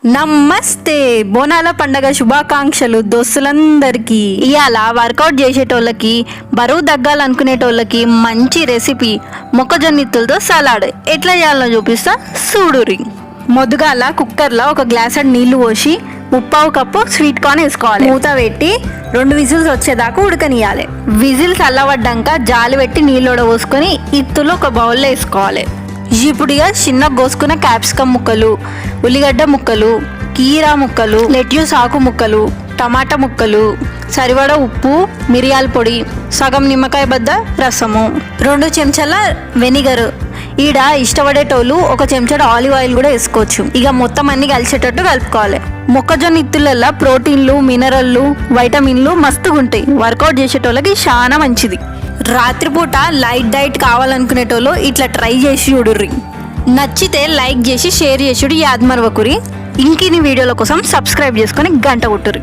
నమస్తే, బోనాల పండగ శుభాకాంక్షలు దోస్తులందరికీ. ఇవాళ వర్కౌట్ చేసేటోళ్ళకి, బరువు తగ్గాలనుకునేటోళ్ళకి మంచి రెసిపీ మొక్కజొన్న ఇత్తులతో సలాడ్ ఎట్లా చేయాలో చూపిస్తా చూడురి. మొదగాల కుక్కర్లో ఒక గ్లాసెడ్ నీళ్లు పోసి 3/4 కప్పు స్వీట్ కార్న్ వేసుకోవాలి. మూత పెట్టి 2 విజిల్స్ వచ్చేదాకా ఉడకనియాలి. విజిల్స్ అల్లవడ్డాక జాలి పెట్టి నీళ్ళు పోసుకొని ఇత్తులు ఒక బౌల్లో వేసుకోవాలి. ఇప్పుడుగా చిన్న కోసుకున్న క్యాప్సికమ్ ముక్కలు, ఉల్లిగడ్డ ముక్కలు, కీరా ముక్కలు, లెట్యూస్ ఆకు ముక్కలు, టమాటా ముక్కలు, సరిపడ ఉప్పు, మిరియాల పొడి, సగం నిమ్మకాయ బద్ద రసము, 2 చెంచాల వెనిగర్. ఈడ ఇష్టపడేటోళ్ళు 1 చెంచాడు ఆలివ్ ఆయిల్ కూడా వేసుకోవచ్చు. ఇక మొత్తం అన్ని కలిసేటట్టు కలుపుకోవాలి. మొక్కజొన్న ఇత్తులల్లో ప్రోటీన్లు, మినరల్లు, వైటమిన్లు మస్తుగా ఉంటాయి. వర్కౌట్ చేసేటోళ్ళకి చాలా మంచిది. రాత్రిపూట లైట్ డైట్ కావాలనుకునేటోళ్ళు ఇట్లా ట్రై చేసి చూడుర్రి. నచ్చితే లైక్ చేసి షేర్ చేసుడు యాద్ మరవకురి. ఇంకిన్ని వీడియోల కోసం సబ్స్క్రైబ్ చేసుకొని గంట కొట్టుర్రి.